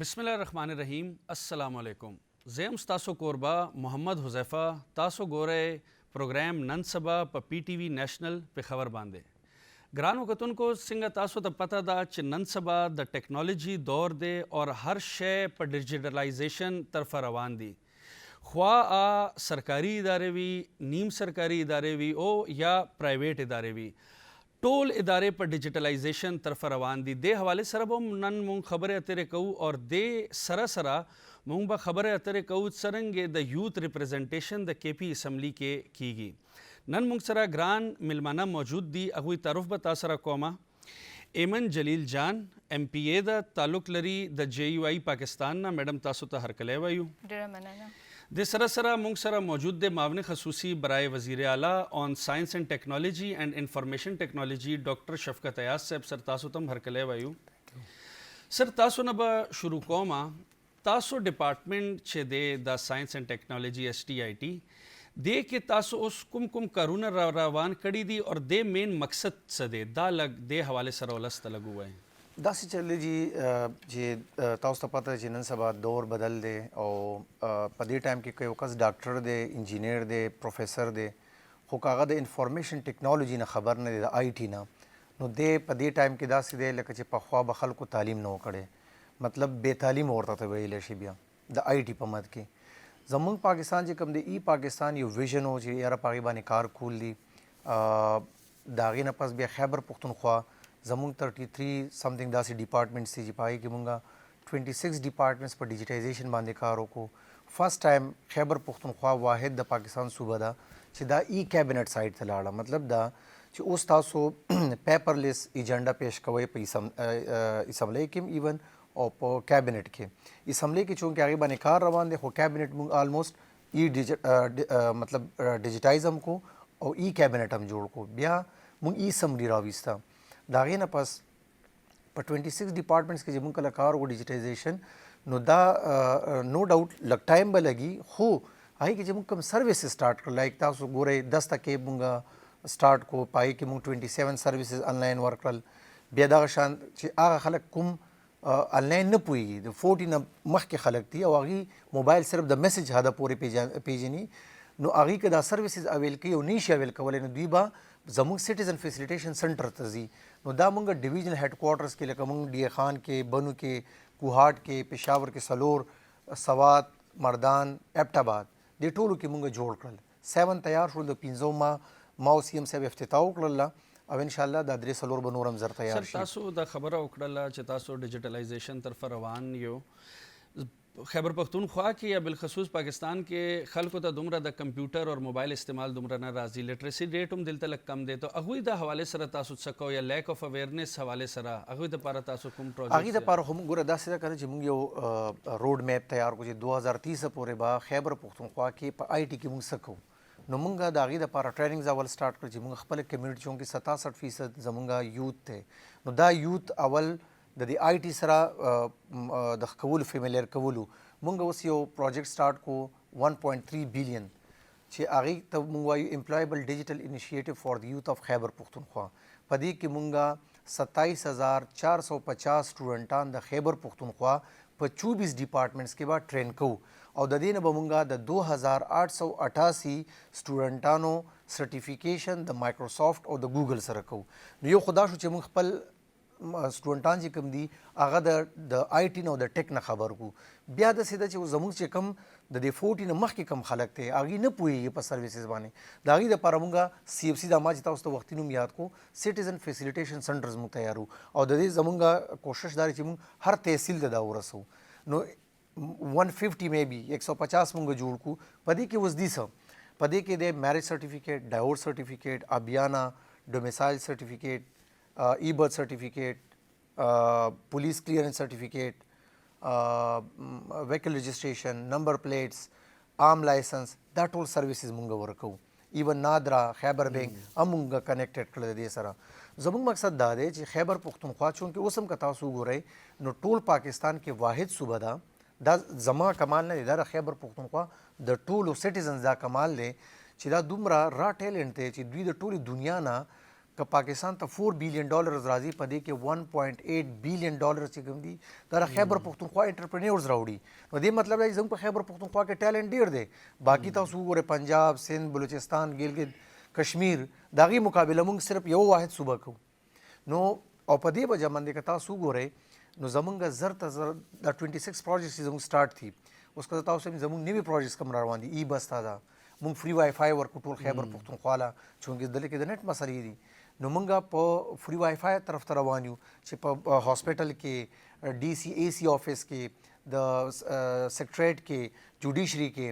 बिस्मिल्लाहिर्रहमानिर्रहीम अस्सलाम वालेकुम ज़ेम तासो कोरबा मोहम्मद हुज़ैफ़ा तासो गोरे प्रोग्राम नन सबा प PTV नेशनल पे खबर बांधे ग्रानो कतुन को सिंगा तासो द पता दा च नन सबा द टेक्नोलॉजी दौर दे और हर शय पर डिजिटलाइजेशन तरफ रवान दी ख्वा आ सरकारी इदारे भी नीम सरकारी इदारे भी ओ या प्राइवेट इदारे भी टोल इदारे पर डिजिटलाइजेशन तरफ रवान दी दे हवाले सर बम नन मुंग खबर अतरे कहू और दे सरा मुंग ब खबर अतरे कहू सरंगे the youth representation the KP assembly के कीगी नन मुंग सरा ग्रान मिलमाना मौजूद दी अगुई तारुफ बतासरा कौमा एमन जलील जान MPA द ताल्लुक लरी द JUI पाकिस्तान ना मैडम तासु ता हरकले वायु दे सरा मुंग सरा मौजूद दे मावन खसूसी बराए वज़ीर आला on science and technology and information technology doctor Shafqat Ayaz साहब सर तासु तम हरकले वायु सर तासु नब शुरू कौमा तासु डिपार्टमेंट छे दे द साइंस एंड टेक्नोलॉजी STIT दे के तासु उस कुम करुन रवान कड़ी दी और दे मेन मकसद सदे दा लग दे हवाले सर ओलस तलग हुआ है दासी चले जी जे ताउस पता जी नन सबा दौर बदल दे और पदे टाइम के कोई वक़्त डॉक्टर दे इंजीनियर दे प्रोफेसर दे हो कागा दे इंफॉर्मेशन टेक्नोलॉजी ना खबर न दे IT ना नो दे पदे टाइम के दासी दे लक चे पखवा बखल को तालीम न करे मतलब बेतालीम औरता तो वही लेशी बिया द IT पमद के जमुंग पाकिस्तान जे कम दे ई पाकिस्तान यो विजन हो जी यारा पाकिबानी कार खूल दी दागी न पस बिया खैबर पुख्तनख्वा जमुंग 33 समथिंग दासी डिपार्टमेंट्स थी जिपाई कि मुंगा 26 डिपार्टमेंट्स पर डिजिटाइजेशन बांधे कारों को फर्स्ट टाइम खैबर पुख्तनख्वा वाहिद द पाकिस्तान सूबा दा चिदा ई कैबिनेट साइड तलाड़ा मतलब दा च उस तासो पेपरलेस एजेंडा पेश कवे पे इसम्बली के इवन और कैबिनेट के इसम्बली के चूँकि आगे बने कार रवान दे हो कैबिनेट मुंग ऑलमोस्ट ई मतलब डिजिटाइजम को और ई कैबिनेट हम जोड़ को ब्या मुंग ई समरी राविस्ता दागे न पास पर 26 डिपार्टमेंट्स के जमुन कलाकार वो डिजिटाइजेशन नो दा नो डाउट लग टाइम लगी हो आई कि जमुन कम सर्विसेज स्टार्ट कर लाइक तासो गोरे 10 तक के मुंगा स्टार्ट को पाई कि मुंग 27 सर्विसेज ऑनलाइन वर्क कर बेदा शान आगा खलक कुम ऑनलाइन न पुई 14 मख के खलक थी और आगी मोबाइल सिर्फ द मैसेज हादा पूरे पेजनी नो आगी के दा सर्विसेज अवेल की और नीश अवेल कवले न द्वीबा जमुंग सिटीजन फैसिलिटेशन सेंटर तजी नो दा मुंगा डिवीजनल हेडक्वार्टर्स के लिए मुंग DA खान के बनू के कुहाट के पेशावर के सलोर सवात मर्दान एबटाबाद दे टोलू के मुंगा जोड़ कर 7 तैयार शुरू द पिंजो माओ CM साहब इफ्तिताह करला अब इंशाल्लाह दा दरे सलोर बनोरम जर तैयार सर तासो द खबर उकड़ला च तासो डिजिटलाइजेशन तरफ रवान यो खैबर पख्तूनख्वा की या बिलखसूस पाकिस्तान के खल को तो दुमरा द कंप्यूटर और मोबाइल इस्तेमाल दुमरा न राजी लिटरेसी रेट दिल तलक कम दे तो अगुई द हवाले सर तासु सको या लैक ऑफ अवेयरनेस हवाले सरा अगुई द पारा तासु कुम प्रोजेक्ट अगी द पारा हम गुरा दासे करे जिमुंग यो रोड मैप तैयार को जे 2030 पूरे बा खैबर पख्तूनख्वा के IT की मुंग सको नमुंगा दागी द पारा ट्रेनिंग अवल स्टार्ट कर जिमुंग खपल कम्युनिटी चों की 67% जमुंगा यूथ थे नो दा यूथ अवल द IT सरा द कबूल फेमिलियर कबूलू मुंगा उस यो प्रोजेक्ट स्टार्ट को 1.3 बिलियन छे आगे तब मुंगा you employable digital initiative for the youth of Khyber Pakhtunkhwa पदी के मुंगा 27,450 स्टूडेंटान द खैबर पुख्तनख्वा पर 24 डिपार्टमेंट्स के बाद ट्रेन को और ददीन बमुंगा द 2,888 स्टूडेंटानो सर्टिफिकेशन द माइक्रोसॉफ्ट और द गूगल सरको यो खुदा शु मुंग खपल स्टूडेंटान जी कम दी आगा द IT नो द टेक न खबर को ब्या द सीधा वो जमुंग से कम द 14 मख के कम खलक थे आगे न पुई ये पर सर्विसेज बाने दागी द पारमुंगा CFC दा मा जिता उस तो वक्ती नुम याद को सिटीजन फैसिलिटेशन सेंटर्स मु तैयारू और द जमुंगा कोशिश दारी चिमुंग हर तहसील द दाव रसो नो 150 में भी 150 मुंगा जोड़ को पदी के वस दी सब पदी के दे मैरिज सर्टिफिकेट डाइवोर्स सर्टिफिकेट अबियाना domicile certificate e-birth certificate, police clearance certificate, vehicle registration, number plates, arm license, that all services munga workau. Even Nadra, Khyber Bank, amunga connected kala de sara. जमुंग मकसद दादे कि खैबर पुख्तनख्वा चूँकि उसम का तासु गोरे no toll Pakistan के वाहिद सूबा दा जमा कमाल ने इधर खैबर पुख्तनख्वा द टोल सिटीजन दा कमाल ले चिदा दुमरा रा टैलेंट थे ची दी द टोली दुनिया ना که پاکستان ته $4 بلین راځي په دې کې $1.8 بلین چې کوم دي دا خیبر پختونخوا انټرپرینورز راوړي نو دې مطلب دی زموږ په خیبر پختونخوا کې ټیلنټ ډیر دی باقي تاسو وګورئ پنجاب سند بلوچستان ګلګت کشمیر د هغې مقابله موږ صرف یو واحد صوبه کوو نو او په دې وجه باندې که تاسو وګورئ نو زمونږ زر ته زر دا 26 پروجیکټس چې زموږ سټارټ دي اوس که تاسو زموږ نوي پروجیکټس کوم را روان دي ای بس تا ده مونږ فری وای فای ورکو ټول خیبر پختونخوا له چونکې دلته کې د نت مسلې دي نو مونږ په فری وای فای طرف ته روان یو چې په هاسپټل کې ډي سی اے سی آفس کې د سیکریټریټ کې جوډیشري کې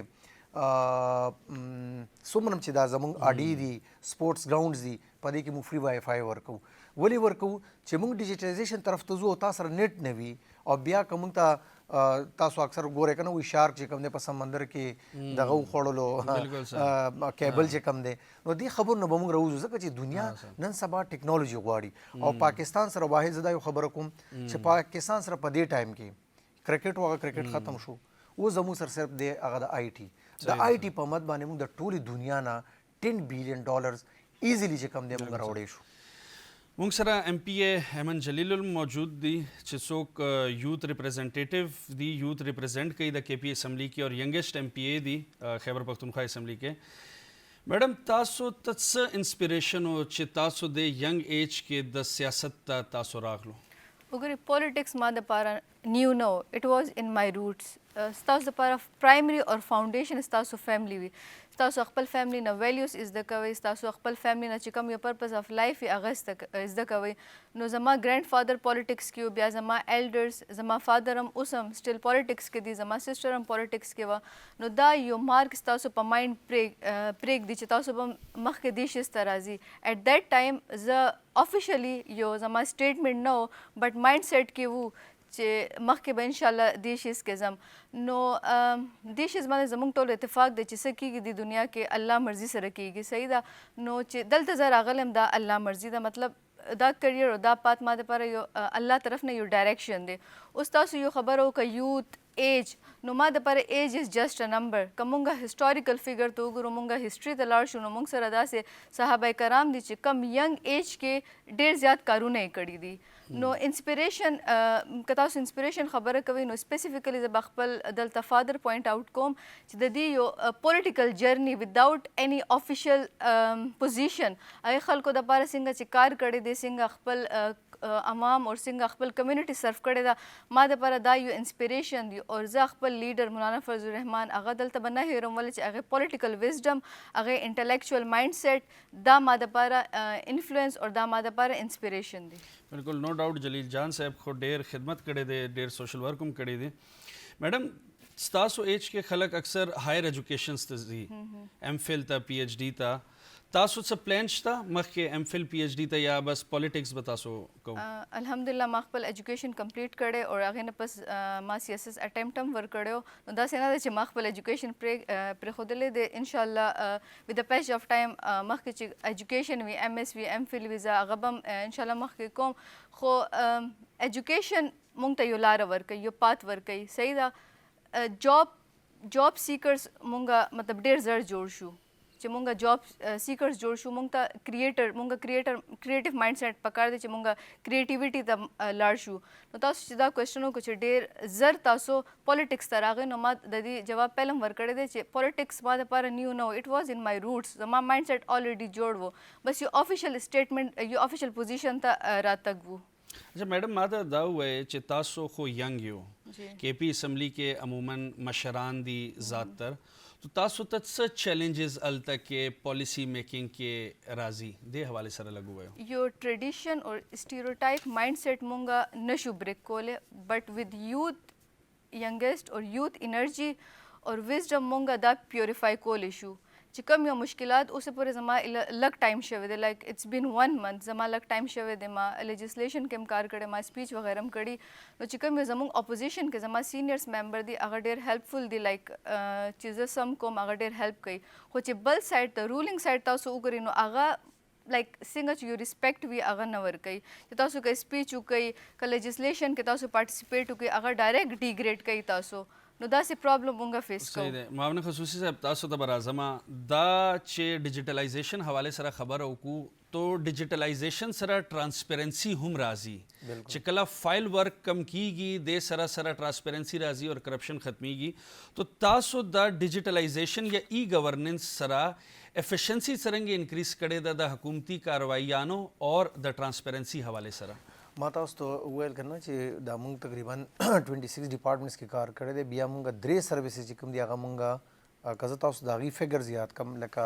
څومره چې دا زموږ اډي دي سپورټس ګراوندز دي په دې کې مونږ فری وای فای ورکو ولې ورکو چې مونږ ډیجیټلایزیشن طرف ته ځو تاسو سره نت نه وي او بیا که مونږ ته تاسو اکثر ګورئ که نه وایي شارک چې کوم دی په سمندر کې دغه وخوړلو کیبل چې کوم دی نو دې خبرو نه به مونږ راوځو ځکه چې دنیا نن سبا ټیکنالوژي غواړي او پاکستان سره واحد زه دا یو خبره کوم چې پاکستان سره په دې ټایم کې کرکټ وغه کرکټ ختم شو اوس زموږ سره صرف دی هغه د آی ټي د آی ټي په مد باندې مونږ د ټولې دنیا نه $10 بلین ایزیلی چې کوم دی مونږ راوړی شو موږ سره ایم پی اے ایمن جلیل موجود دي چې څوک یوت ریپرزینټیټیو دي یوت ریپرزینټ کوي د کې پی اسمبلی کې او ینګسټ ایم پی اے دي خیبر پختونخوا اسمبلی کې میډم تاسو ته څه انسپریشن او چې تاسو د ینګ ایج کې د سیاست ته تاسو راغلو وګورئ پولیټکس ما دپاره نیو نو اټ واز ان مای روټس ستاسو دپاره پرایمري او فاونډیشن ستاسو فیملی وي ستاسو خپل فیملی نه ویلیوز زده کوئ ستاسو خپل فیملی نه چې کوم یو پرپز اف لایف یې هغه زده کوئ نو زما ګرینډ فادر پولیټکس کې و بیا زما ایلډرز زما فادر هم اوس هم سټل پولیټکس کې دي زما سسټر هم پولیټکس کې وه نو دا یو مارک ستاسو په مایند پرېږدي چې تاسو به مخکې دې شیز ته راځي ایټ دیټ ټایم زه افیشلی یو زما سټیټمنټ نه و بټ مایند سیټ کې وو چې مخکې به انشاءالله دې شیز کې ځم نو دې شیز باندې زموږ ټول اتفاق دی چې څه کېږي د دنیا کې الله مرضي سره کېږي صحیح ده نو چې دلته زه راغلی یم دا الله مرضي ده مطلب دا کریئر او دا پات ما دپاره یو الله طرف نه یو ډایرکشن دی اوس تاسو یو خبره وکړه یوت ایج نو ما دپاره ایج از جسټ ا نمبر که مونږ هسټوریکل فیګر ته وګورو مونږ هسټري ته لاړ شو نو مونږ سره داسې صحابه کرام دي چې کم ینګ ایج کې ډېر زیات کارونه یې کړي دي نو انسپریشن که تاسو انسپریشن خبره کوئ نو سپیسیفیکلی زه به خپل دلته فادر پوینټ آوټ کوم چې د دې یو پولیټیکل جرني وداوټ اني افیشل پوزیشن هغې خلکو دپاره څنګه چې کار کړی دی څنګه خپل عوام او څنګه خپل کمیونټي سرف کړې ده ما دپاره دا یو انسپریشن دی او زه خپل لیډر مولانا فضل الرحمان هغه دلته به نه هیروم ولې چې هغې پولیټیکل وزډم هغې انټلیکچوال مایند سیټ دا ما دپاره انفلوئنس او دا ما دپاره انسپریشن دی بالکل نو ډاؤټ جلیل جان صاحب خو ډېر خدمت کړی دی ډېر سوشل ورک هم کړی دی میډم ستاسو ایج کې خلک اکثر هایر ایجوکیشنز ته ځي ایم فل ته پی ایچ ډي ته تاسو څه پلان شته مخکې ایم فل پی ایچ ډي ته یا بس پولیټکس به تاسو کوو الحمدلله ما خپل ایجوکیشن کمپلیټ کړی او هغې نه پس ما سی ایس ایس اټمپټ هم ورکړی و نو داسې نه ده چې ما خپل ایجوکیشن پرېښودلی دی انشاءالله ود د پیش آف ټایم مخکې چې ایجوکیشن وي ایم ایس وي ایم فل وي زه هغه به هم انشاءالله مخکې کوم خو ایجوکیشن مونږ ته یو لاره ورکوي یو پات ورکوي صحیح ده جاب سیکرز مونږ مطلب ډېر زر جوړ شو چې مونږ جاب سیکرز جوړ شو مونږ ته کریټیو مایند سیټ پکار دی چې مونږ کریټیویټي ته لاړ شو نو تاسو چې دا کوېسچن وکړو چې ډېر زر تاسو پولیټکس ته راغئ نو ما د دې جواب پهله هم ورکړی دی چې پولیټکس ما دپاره نیو نه و اټ واز ان مای روټس زما مایند سیټ الریډي جوړ و بس یو افیشل سټیټمنټ یو افیشل پوزیشن ته راتګ و اچھا میډم ما ته دا ووایئ چې تاسو خو ینګ یو کې پی اسمبلی کې عموماً مشران دي زیاتر تو تاسو ته څه چیلنجز هلته کې پالیسی میکنګ کې راځي دې حوالې سره لږ ووایو یو ټریډیشن او اسټیریوټایپ مایند سیټ مونږ نشو بریک کولی بټ ود یوت ینګسټ او یوت انرژي او وزډم مونږ دا پیورify کولی شو چې کوم یو مشکلات اوسه پورې زما لږ ټایم شوی دی لایک اټس بین 1 منث زما لږ ټایم شوی دی ما لیجسلیشن کې هم کار کړی ما سپیچ وغیره هم کړي نو چې کوم یو زموږ اپوزیشن کې زما سینیئرس ممبر دي هغه ډېر هیلپفل دي لایک چې زه سم کوم هغه ډېر هیلپ کوي خو چې بل سایډ ته رولینګ سایډ تاسو وګورئ نو هغه لایک څنګه چې یو ریسپیکټ وي هغه نه ورکوي چې تاسو که سپیچ وکوئ که لیجسلیشن کې تاسو پارټیسپیټ وکړئ هغه ډایرکټ ډیګریډ کوي تاسو نو داسې پرابلم مونږ فیس کوو. صحیح دی. معاون خصوصي صاحب تاسو ته به راځم. دا چې ډیجیټلایزیشن حواله سره خبره وکړو تو ډیجیټلایزیشن سره ټرانسپیرنسي هم راځي چې کله فایل ورک کم کیږي د سره سره ټرانسپیرنسي راځي او کرپشن ختميږي. تو تاسو دا ډیجیټلایزیشن یا ای گورننس سره افیشنسی څنګه انکریز کړي د حکومتي کاروایانو او د ټرانسپیرنسي حواله سره؟ ما تاسو ته ویل کنه چې دا مونږ تقریبا 26 ډپارټمنټس کې کار کړی دی. بیا مونږ 3 سرویسز چې کوم دی هغه مونږ کزه تاسو دا غي فګر زیات کم لکه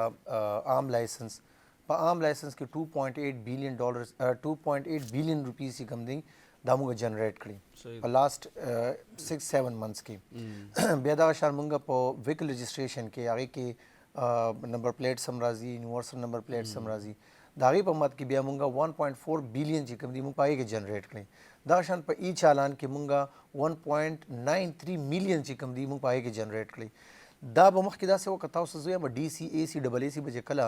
عام لایسنس. په عام لایسنس کې $2.8 بلین 2.8 بلین روپیز چې کوم دی دا مونږ جنریټ کړی په لاست 6-7 منثس کې. بیا دا شان مونږ په ویکل رجسټریشن کې هغه کې نمبر پلیټ سم راځي، یونیورسل نمبر پلیټ سم راځي. دا غي په مت کې بیا مونږه 1.4 بلین چې کوم دی مونږ پای کې جنریټ کړی. دا شان په ای چالان کې مونږه 1.93 ملین چې کوم دی مونږ پای کې جنریټ کړی. دا به مخ کې دا څه وکړ تاسو زوی به ډي سي اي سي ډبل اي سي به کله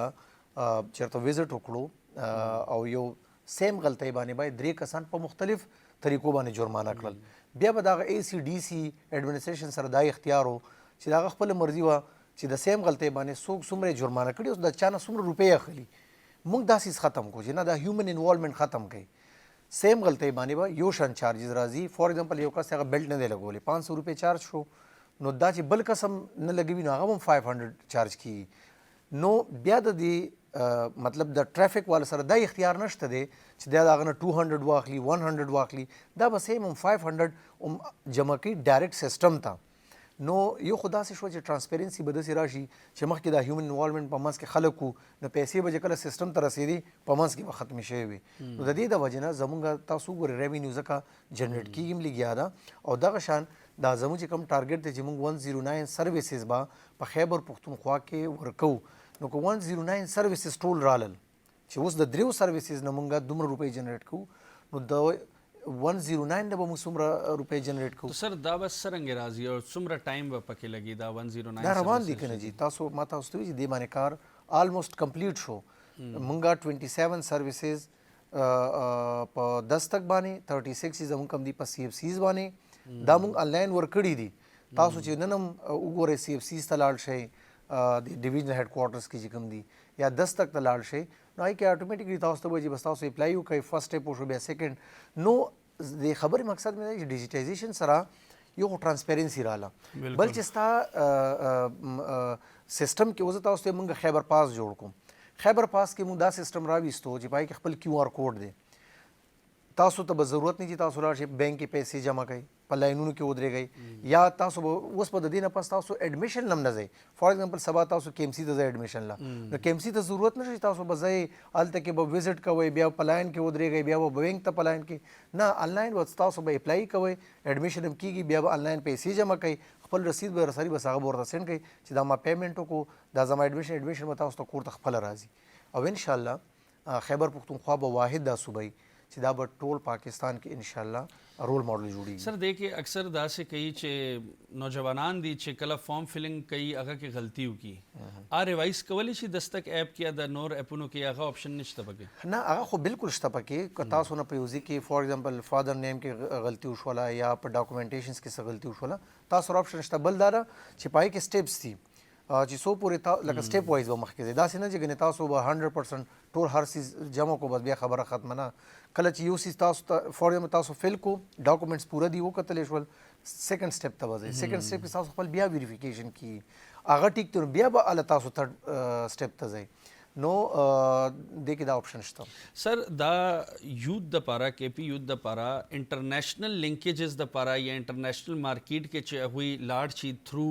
چرته وزټ وکړو او یو سیم غلطی باندې باید 3 کسان په مختلف طریقو باندې جرمانه کړل. بیا به دا اي سي ډي سي ایڈمنسټریشن سره دا اختیار وو چې دا خپل مرزي وا چې د سیم غلطی باندې څوک څومره جرمانه کړي او د چانه څومره روپۍ اخلي. مونږ دا سیس ختم کو چې نه دا هیومن انوالومنت ختم کړي. سیم غلطی باندې به یو شان چارجز راځي. فور ایگزامپل یو کس هغه بیلټ نه دی لګولې 500 روپۍ چارج شو نو دا چې بل قسم نه لګوي نو هغه هم 500 چارج کی. نو بیا د دې مطلب د ټرافیک وال سره دا اختیار نشته دی چې دا هغه 200 واخلي 100 واخلي. دا به سیم هم 500 جمع کی ډایرکټ سیستم ته. نو یو خدا سي شو چې ټرانسپیرنسي به داسې راشي چې مخکې د هیومن انوالومنت په منځ کې خلکو نو پیسې به کله سیستم ته رسېدي په منځ کې به ختم شي وي. نو د دې د وجې نه زمونږ تاسو ګورئ ریونیو ځکه جنریټ کیږي لګیا ده او دغه شان دا زموږ چې کوم ټارګټ دی چې موږ 109 سرویسز به په خیبر پښتونخوا کې ورکو. نو که 109 سرویسز ټول رالل چې اوس د 3 سرویسز نه موږ دومره روپۍ جنریټ کوو نو د 109 به موږ څومره روپۍ جنریټ کوو. سر دا بس څنګه راځي او څومره ټایم به پکې لګي دا 109 دا روان دي کنه جی. تاسو ما تاسو ته چې دې باندې کار آلموست کمپلیټ شو. موږ 27 سرویسز په دستک باندې 36 زموږ کم دي په سی اف سیز باندې دا موږ انلاین ورکړي دي. تاسو چې نن وګورئ سی اف سیز ته لاړ شئ د ډیویژن هډ کوارټرز کې چې کوم دي یا دستک ته لاړ شئ نو هغې کې اټومیټیکلی تاسو ته به چې بس تاسو اپلای وکړئ فرست سټیپ وشو بیا سیکنډ. نو د خبرې مقصد مې دی چې ډیجیټایزیشن سره یو ټرانسپیرنسي رااله بل چې ستا سیستم کې اوس تاسو ته موږ خیبر پاس جوړ کوم. خیبر پاس کې موږ دا سیستم راویستو چې پای کې خپل کیو آر کوډ دی. تاسو ته به ضرورت نه چې تاسو راشئ بینک کې پیسې جمع کړئ په لاینونو کې ودرېږئ یا تاسو به اوس په د دې نه پس تاسو ایډمیشن هم نه ځئ. فار ایگزامپل سبا تاسو کے ایم سی ته ځئ ایډمیشن لا نو کے ایم سی ته ضرورت نشي تاسو به ځئ هلته کې به وزټ کوئ بیا په لاین کې ودرېږئ بیا به بینک ته په لاین کې نه آنلاین به تاسو به اپلای کوئ ایډمیشن هم کیږي بیا به آنلاین پیسې جمع کوئ خپل رسید به رساري بس هغه ورته سینډ کوئ چې دا ما پیمنټ وکړو دا زما ایډمیشن به تاسو ته کور ته خپله راځي او انشاءالله خیبر پښتونخوا به واحد دا صوبه چې دا به ټول پاکستان کې انشاءالله رول ماډل جوړیږي. سر دیکھیے اکثر دا سے کوي چې نوجوانان دي چې کله فارم فلنګ کوي هغه کې غلطي وکړي ا ریوایز کولی شي دستک اپ کې د نور اپونو کې هغه آپشن نشته پکې نه هغه خو بالکل شته پکې که تاسو نه په یوزي کې فار ایگزامپل فادر نیم کې غلطي وشوله یا په ډاکومنټیشنز کې څه غلطي وشوله تاسو آپشن شته. بل دا چې پای کې سټیپس دي چې څو پورې لکه سټیپ وایز به مخکې ځئ داسې نه چې ګنې تاسو به 100% ټول هر څیز جمع کو بس بیا خبره ختمه نه. کله چې یو څیز تاسو ته فار ایگزامپل تاسو فل کو ډاکومنټس پوره دي وکتلی شول سیکنډ سټیپ ته به ځئ. سیکنډ سټیپ کې تاسو خپل بیا ویریفیکیشن کیږي هغه ټیک ته بیا به هله تاسو تھرډ سټیپ ته ځئ. نو دې کې دا آپشن شته. سر دا یوت د پاره کې پی یوت د پاره انټرنیشنل لینکیجز د پاره یا انټرنیشنل مارکیټ کې چې هغوی لاړ شي تھرو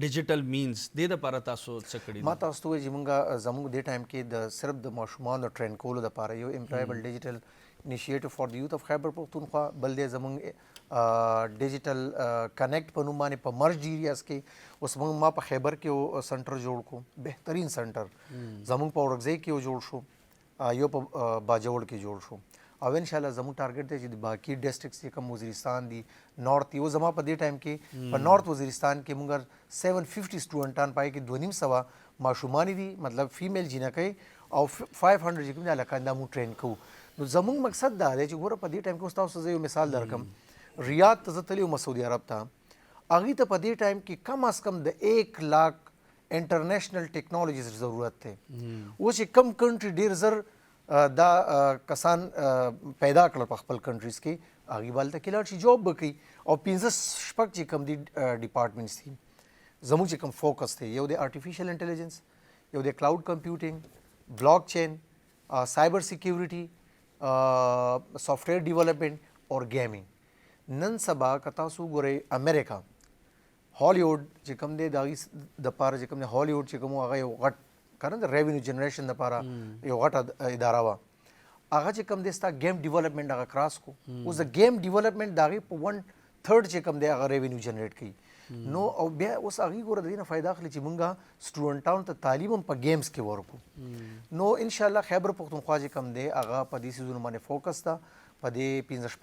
ډیجیټل مینز د پاره تاسو څه کړي؟ ما تاسو ته وایي چې موږ زموږ دې ټایم کې د صرف د ماشومانو ټرین کولو د پاره یو امپلایبل ډیجیټل انیشیټیو فار د یوت اف خیبر پښتونخوا بل دی زموږ ډیجیټل کنیکټ په نوم باندې په مرج ایریاز کې اوس موږ ما په خیبر کې سنټر جوړ کو بهترین سنټر زموږ په اورګزۍ کې جوړ شو یو په باجوړ کې جوړ شو او انشاءالله زموږ ټارګټ دی چې د باقي ډسټرکټس چې کوم وزیرستان دي نارت یو زما په دې ټایم کې په نارت وزیرستان کې موږ 750 سټوډنټان پای کې 2.5 ماشومان دي مطلب فیمیل جنکۍ او 500 چې کوم د علاقه دا موږ ټرین کوو. نو زموږ مقصد دا دی چې ګوره په دې ټایم کې اوس تاسو زه یو مثال درکم ریاض ته زه تللی وم سعودي عرب ته هغې ته په دې ټایم کې کم از کم د 1 लाख انټرنیشنل ټیکنالوژیز ضرورت دی. اوس چې کم کنټري ډېر زر دا کسان پیدا کړل په خپل کنټریز کې هغې به هلته کې لاړ شي جاب به کوي. او 15 چې کوم دي ډپارټمنټس دي زموږ چې کوم فوکس دی یو د آرټیفیشل انټیلیجنس، یو د کلاؤډ کمپیوټینګ، بلاک چین، سایبر سیکیورټي، سافټویر ډیولپمنټ اور گیمنګ. نن سبا که تاسو ګورئ امریکا هالیوډ چې کوم دی د هغې دپاره چې کوم دی هالیوډ چې کوم هغه یو غټ که نه د ریونیو جنریشن دپاره یو غټه اداره وه. هغه چې کوم دی ستا گیم ډیولپمنټ هغه کراس کو. اوس د گیم ډیولپمنټ د هغې په 1/3 چې کوم دی هغه ریونیو جنریټ کوي. نو او بیا اوس هغې ګوره د دې نه فایده اخلي چې مونږ سټوډنټانو ته تعلیم هم په گیمز کې ورکو. نو انشاءالله خیبر پښتونخوا چې کوم دی هغه په دې څیزونو باندې فوکس ده. په دې 15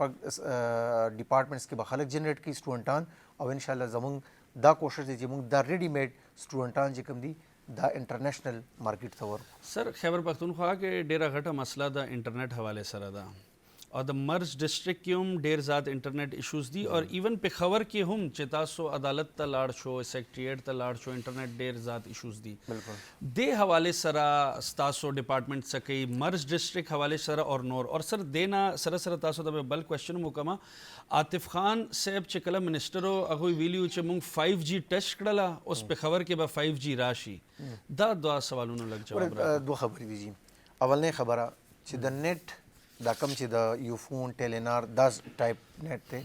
ډپارټمنټس کې به خلک جنریټ کوي سټوډنټان. او انشاءالله زمونږ دا کوشش دی چې موږ دا ریډي میډ سټوډنټان چې کوم دي دا انټرنیشنل مارکیټ ته ورکړو. سر خیبر پښتونخوا کې ډیره غټه مسله د انټرنیټ حواله سره ده او د مرج ډسټرکټ کې هم ډیر زیات انټرنیټ ایشوز دي او ایون پېښور کې هم چې تاسو عدالت ته لاړ شو، سیکریټریټ ته لاړ شو، انټرنیټ ډیر زیات ایشوز دي. بالکل دې حواله سره تاسو ډپارټمنټ څه کوي مرج ډسټرکټ حواله سره اور نور اور سر دینا سره سره تاسو ته بل کوېسچن وکما عاطف خان صاحب چې کله منسټر هغه ویلیو چې موږ 5G ټچ کړله اوس پېښور کې به 5G راشي. دا دوه سوالونو لږ جواب راکړه. دوه خبرې دي جی. اولنۍ خبره چې د نیټ دا کم چې د یوفون ټیلینار دا ټایپ نیټ دی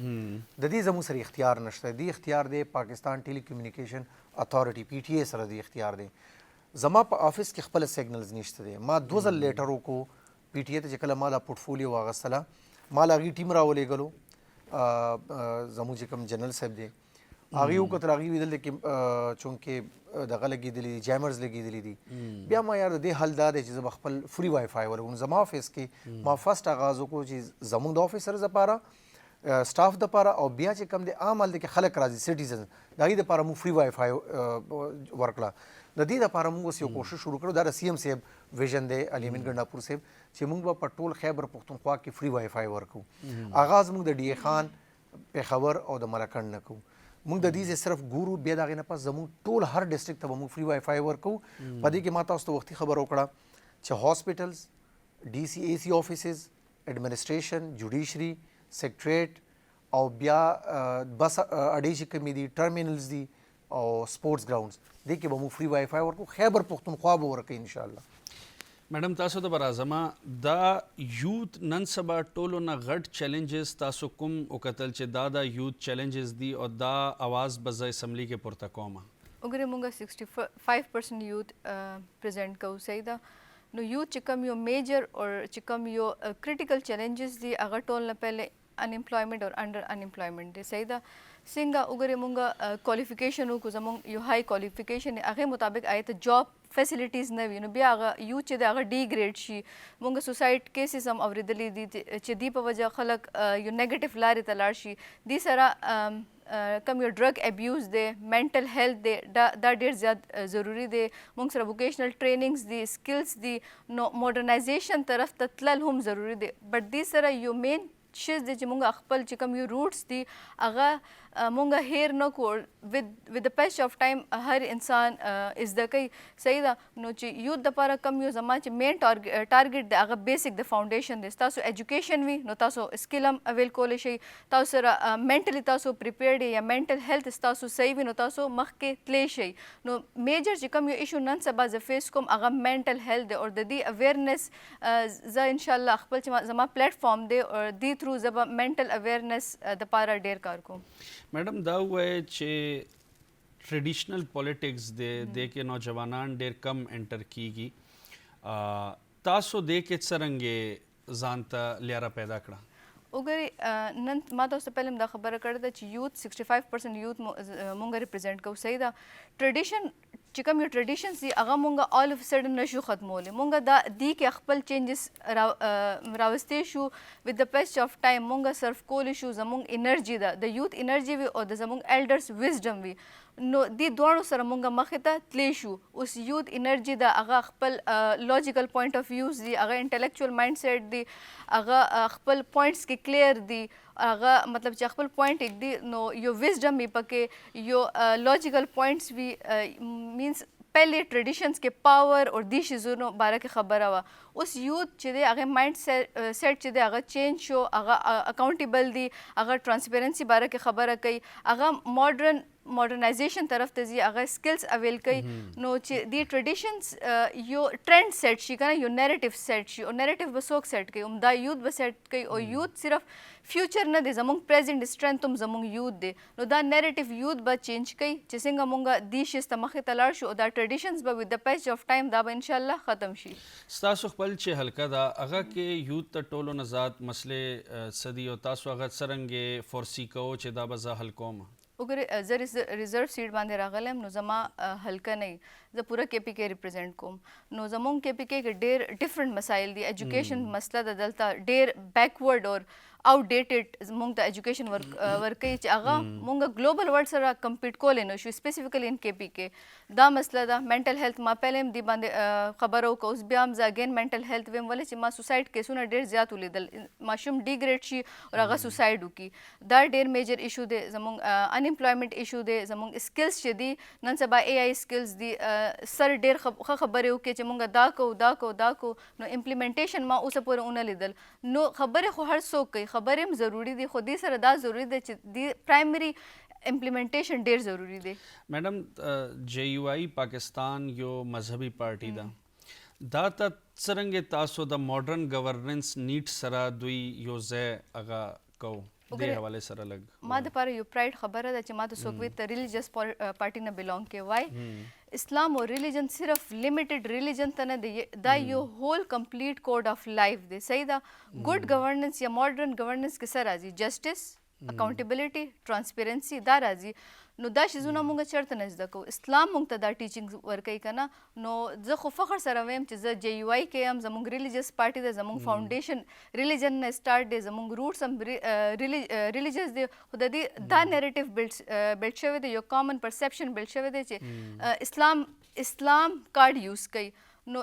د دې زموږ سره اختیار نشته. دی اختیار دی پاکستان ټیلی کمیونیکیشن اتھارټي PTA سره دی اختیار دی. زما په آفس کې خپل سیګنلز نشته دی. ما 2 ځل لیټر وکړو PTA ته چې کله ما دا پورټفولیو واغستله ما له هغې ټیم راولېږلو زموږ چې کوم جنرال صاحب دی هغې وکتل هغې ویدل دی چې چونکې دغه لګېدلي دي جیمرز لګېدلي دي. بیا ما یار د دې حل دا دی چې زه به خپل فری وای فای ولګوم. زما آفس کې ما فرسټ آغاز وکړو چې زموږ د آفیسرز دپاره سټاف دپاره او بیا چې کوم دی عام هلته کې خلک راځي سټیزن د هغې دپاره موږ فری وای فای ورکړه. د دې دپاره موږ اوس یو کوشش شروع کړو دا د CM صاحب ویژن دی علي امین ګنډاپور صاحب چې موږ به په ټول خیبر پښتونخوا کې فری وای فای ورکو. آغاز موږ د DA خان، پېښور او د ملکنډ نه کوو. موږ د دې صرف ګورو بیا د هغې نه پس زموږ ټول هر ډسټرکټ ته به موږ فری وای فای ورکو. په دې کې ما تاسو ته وختي خبر وکړه چې هاسپټلز، DCAC آفیسز، ایډمنسټریشن، جوډیشري، سیکریټریټ او بیا بس اډې چې کومې دي ټرمینلز دي او سپورټس ګراؤنډز دې کې به موږ فری وای فای ورکو. خیبر پښتونخوا به ورکوي انشاءالله. میډم تاسو ته به راځم دا یوت نن سبا ټولو نه غټ چیلنجز تاسو کوم وکتل چې دا یوت چیلنجز دي او دا اواز به زه اسمبلی کې پورته کوم. وګورئ مونږ 65% یوت پریزنټ کوو. صحیح ده. نو یوت چې کوم یو میجر او چې کوم یو کریټیکل چیلنجز دي هغه ټول نه پهلې انامپلایمنټ او انډر انامپلایمنټ دی. صحیح ده. څنګه وګورئ مونږ کوالیفیکیشن وکړو زموږ یو های کوالیفیکیشن هغې مطابق آیا ته جاب فیسلیټیز نه وي نو بیا هغه یوت چې دی هغه ډي ګریډ شي. مونږ سوسایډ کیسز هم اورېدلي دي چې دې په وجه خلک یو نیګیټیو لارې ته لاړ شي. دې سره کم یو ډرګ ابیوز دی، مینټل هیلث دی، دا ډېر زیات ضروری دی. مونږ سره ووکیشنل ټریننګز دي، سکلز دي. نو موډرنایزیشن طرف ته تلل هم ضروری دی. بټ دې سره یو مین شیز دی چې مونږ خپل چې کوم یو روټس دي هغه مونږ هیر نه کړو. ود د پیس آف ټایم هر انسان زده کوي. صحیح ده. نو چې یوت دپاره کم یو زما چې مین ټارګیټ دی هغه بیسک د فاونډیشن دی. تاسو ایجوکیشن وي نو تاسو سکل هم اویل کولی شئ. تاسو سره مینټلی تاسو پریپیرډ یا مینټل هیلث تاسو صحیح وي نو تاسو مخکې تللی شئ. نو میجر چې کوم یو ایشو نن سبا زه فیس کوم هغه مینټل هیلث دی او د دې اویرنس زه انشاءالله خپل چې زما پلیټفارم دی او دې تھرو زه به مینټل اویرنس دپاره ډېر کار کوم. میډم دا ووایه چې ټریډیشنل پولیټکس دی دې کې نوجوانان ډېر کم انټر کیږي. تاسو دې کې څرنګې ځان ته لیاره پیدا کړه؟ وګورئ نن ما تاسو ته پهله هم دا خبره کړې ده چې یوت 65% یوت مونږ ریپرزینټ کوو. صحیح ده. ټریډیشن چې کوم یو ټریډیشنز دي هغه مونږ آل اف سډن نشو ختمولی. مونږ دا دې کې خپل چینجز راوستی شو. ود د پیس آف ټایم مونږ صرف کولی شو زمونږ انرژي ده د یوت انرژي وي او د زمونږ ایلډرز وزډم وي. نو دې دواړو سره مونږ مخې ته تللی شو. اوس یوت انرژي ده هغه خپل لاجیکل پوینټ آف ویوز دي، هغه انټلیکچوال مایند سیټ دي، هغه خپل پوینټس کې کلیر دي هغه مطلب چې خپل پوینټ ایږدي نو یو وزډم یې پکې یو لاجیکل پوینټس وي مینس پہلے ټریډیشنز کې پاور او دې شیزونو باره کې خبره وه اوس یوت چې دی هغه مایند سیټ چې دی هغه چینج شو هغه اکاونټیبل دی هغه ټرانسپیرنسي باره کې خبره کوي هغه ماډرنایزیشن طرف ته ځي هغه سکلز اویل کوي نو چې دی ټریډیشنز یو ټرند سیټ شي کنه یو نیریټیو سیټ شي او نیریټیو به څوک سیټ کوي دا یوت به سیټ کوي او یوت صرف فیوچر نه دی زموږ پریزنټ سټرنث هم زموږ یوت دی نو دا نیریټیو یوت به چینج کوي چې څنګه مونږ دی شیز ته مخې ته لاړ شو او دا ټریډیشنز به ود د پیس اف ټایم دا به انشاءالله ختم شي ستاسو خپل چې حلقه ده هغه کې یوت ته ټولو نه زیات مسلې صدي او تاسو هغه څرنګه فورسی کوو چې دا به زه حل کوم وګورئ زه ریزرو سیټ باندې راغلی یم نو زما حلقه نه وي زه پوره کې پی کې ریپرزینټ کوم نو زمونږ کې پی کې کې ډېر ډفرنٹ مسایل دي ایجوکیشن مسله ده دلته ډېر بیکورډ اور آؤٹ ډیټډ مونږ ته ایجوکیشن ورکوي چې هغه مونږ ګلوبل ورلډ سره کمپیټ کولی نو شو سپیسیفیکلی ان کې پی کې دا مسله ده منټل هیلث ما پهله هم دې باندې خبره وکړه اوس بیا هم زه اګین منټل هیلث ویم ولې چې ما سوسایډ کیسونه ډېر زیات ولیدل ماشوم ډیګریډ شي او هغه سوسایډ وکړي دا ډېر میجر ایشو دی زموږ انامپلایمنټ ایشو دی زموږ سکلز چې دي نن سبا اے آی سکلز دي سر ډېر ښه خبرې وکړي چې مونږ دا کو نو امپلیمنټیشن ما اوسه پورې ونه لیدل نو خبرې خو هر څوک کوي خبرې هم ضروري دي خو دې سره دا ضروري دی چې دې پرایمري امپلیمنټیشن ډېر ضروري دی میډم جے یو آئی پاکستان یو مذهبي پارټي ده دا ته څرنګه تاسو د ماډرن ګورننس نیډ سره دوی یو ځای هغه کو دې حواله سره لګ ما د پاره یو پراید خبره ده چې ما ته څوک وي ته ریلیجیس پارټي نه بلونګ کوي وای اسلام او ریلیجن صرف لیمیټډ ریلیجن ته نه دی دا یو هول کمپلیټ کوډ اف لایف دی صحیح ده ګډ گورننس یا ماډرن گورننس کې سره راځي جسټس اکاونټیبلټي ټرانسپیرنسي دا راځي نو دا شیزونه مونږ چرته نه زده کوو اسلام مونږ ته دا ټیچینګ ورکوي که نه نو زه خو فخر سره ویم چې زه جے یو آی کې یم زموږ ریلیجیس پارټي دی زموږ فاونډیشن ریلیجن نه اسټارټ دی زموږ روټس هم ریلیجیس دی خو د دې دا نیریټیو بلډ شوی دی یو کامن پرسپشن بلډ شوی دی چې اسلام کارډ یوز کوي نو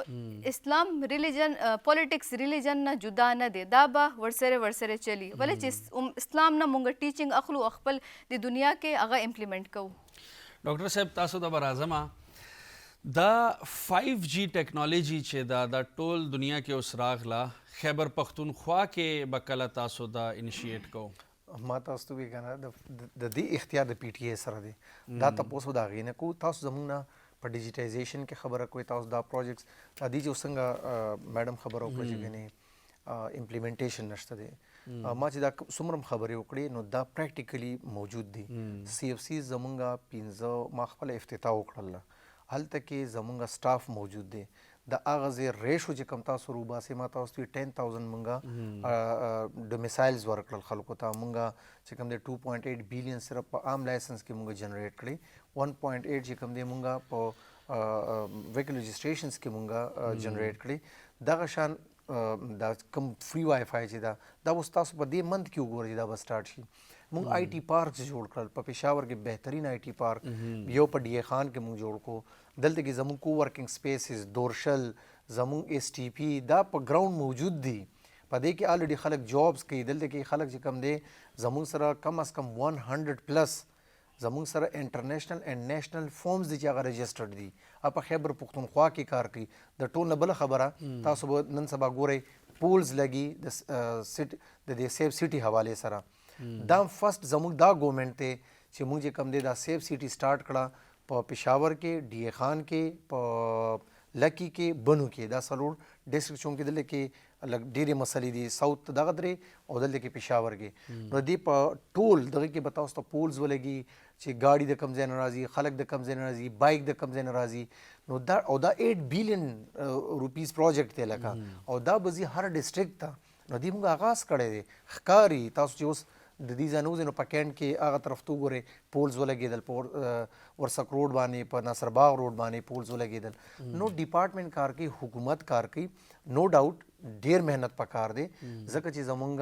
اسلام ریلیجن پولیټکس ریلیجن نه جدا نه دی دا به ورسره چلی ولې چې اسلام نه مونږ ټیچینګ اخلو خپل د دنیا کې هغه امپلیمنٹ کوو ډاکټر صاحب تاسو د برازمه دا 5G ټیکنالوژي چې دا ټول دنیا کې اوس راغله خیبر پختونخوا کې به کله تاسو دا انیشیټ کوو ما تاسو ته وی کنه د دې اختیار د پی ټی ای سره دی دا تاسو دا غینه کو تاسو زموږ نه په ډیجیټایزیشن کې خبره کوي تاسو دا پروجیکټس د دې چې څنګه میډم خبره وکړه چې غني امپلیمنټیشن نشته دی ما چې دا څومره خبرې وکړې نو دا پریکټیکلی موجود دي سی اف سی زمونږه 15 ما خپل افتتاح وکړل هلته کې زمونږه سټاف موجود دی د هغه ځای ریشو چې کوم تاسو روباسي ما تاسو 10,000 مونږه ډومیسایلز ورکړل خلکو ته مونږه چې کوم دی 2.8 بلین صرف په عام لایسنس کې مونږه جنریټ کړی 1.8 چې کوم دی مونږه په ویکل رجسټریشنز کې مونږه جنریټ کړی دغه شان دا کوم فری وای فای چې دا اوس تاسو په دې منت کې وګورئ دا به سٹارټ شي مونږ آی ټي پارک جوړ کړل په پېښور کې بهترین آی ټي پارک یو په ډی خان کې مونږ جوړ کو دلته کې زموږ کو ورکینګ سپیسز دورشل زموږ ایس ټي پی دا په ګراوند موجود دي په دې کې الریډي خلک جابس کوي دلته کې خلک چې کم دی زموږ سره کم از کم 100 پلس زموږ سره انټرنیشنل اینڈ نیشنل فارمز دي چې هغه رجسټرډ دي په خیبر پختونخوا کې کار کوي د ټول نه بله خبره تاسو به نن سبا ګورئ پولز لګي د دې سیف سټي حوالې سره دا فرست زموږ دا ګورنمنټ دی چې موږ چې کم دی دا سیف سټي سٹارټ کړه په پېښور کې ډی خان کې په لکی کې بنو کې دا څلور ډسټرکټ چونکې دلته کې لږ ډېرې مسلې دي ساوث دغه درې او دلته کې پېښور کې نو دې په ټول دغه کې به تاسو ته پولز ولګي چې ګاډي د کوم ځای نه راځي خلک د کوم ځای نه راځي بایک د کوم ځای نه راځي نو دا 8 بلین روپیز پروجیکټ دی لکه او دا به ځي هر ډسټرکټ ته نو دې موږ آغاز کړی دی ښکاري تاسو چې اوس د دې ځای نو په کینټ کې هغه طرف ته وګورئ پولز ولګېدل په ورسک روډ باندې په ناصر باغ روډ باندې پولز ولګېدل نو ډپارټمنټ کار کوي حکومت کار کوي نو ډاوټ ډېر مهنت پکار دی ځکه چې زمونږ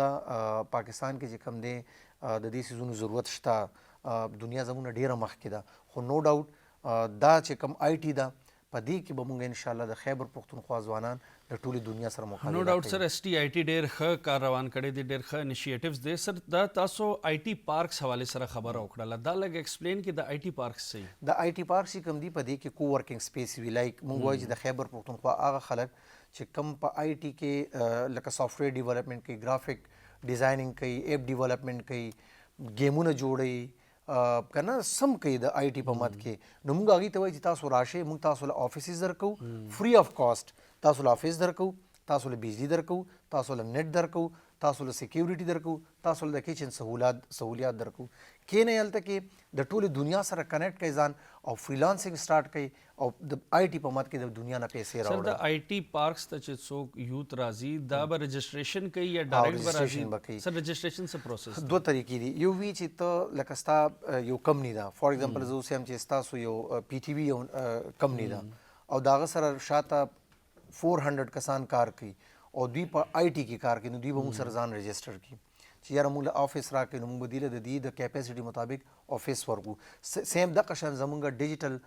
پاکستان کې چې کوم دی د دې څیزونو ضرورت شته دنیا زموږ نه ډېره مخکې ده خو نو ډاوټ دا چې کوم آی ټي ده په دې کې به موږ ان شاء الله د خیبر پښتونخوا ځوانان د ټولې دنیا سره نو مقابله ډاوټ سر اس ټي آی ټي ډېر ښه کار روان کړی دی، ډېر ښه انیشیټیوز دی. سر دا تاسو آی ټي پارکس حوالې سره خبره وکړله، دا لږ ایکسپلین کې د آی ټي پارکس څه د آی ټي پارک چې کوم دی په دې کې کو ورکینګ سپیس وی لایک موږ وایو چې د خیبر پښتونخوا هغه خلک چې کم په آی ټي کې لکه سافټویر ډیولپمنٹ کوي، ګرافیک ډیزاینینګ کوي، ایپ ډیولپمنٹ کوي، گیمونه جوړوي کنه سم کوي د آی ټي په مد کې، نو موږ هغې ته وایو چې تاسو راشئ، موږ تاسو له آفیسز درکو فری آف کاسټ، تاسو له آفیس درکو، تاسو له بجلی درکو، تاسو له نیټ درکو، تاسو له سکیورټي درکو، تاسو له د کچن سہولیات درکو. کینې هلته کې د ټولې دنیا سره کنیکټ کوي ځان او فریلانسینګ سٹارټ کوي او د آی ټي په مد کې د دنیا نه پیسې سر د راوړي. آی ټي پارکس ته چې څوک یوت راځي دا به رجسټریشن کوي یا ډایرکټ به registration به کوي. راځي؟ سر رجسټریشن څه پروسس دوه طریقې دي، یو وی چې ته لکه ستا یو کمپنی ده، فار ایگزامپل زه اوس یم چې ستاسو یو پی ټي وي یو کمپنی ده او د هغه سره شاته 400 کسان کار کوي او دوی په آی ټي کې کار کوي، نو دوی به موږ سره ځان رجسټر کړي چې یاره موږ له آفیس راکړي، نو موږ به دوی له د دې د کیپیسټي مطابق آفیس ورکو. سیم دغه شان زمونږ ډیجیټل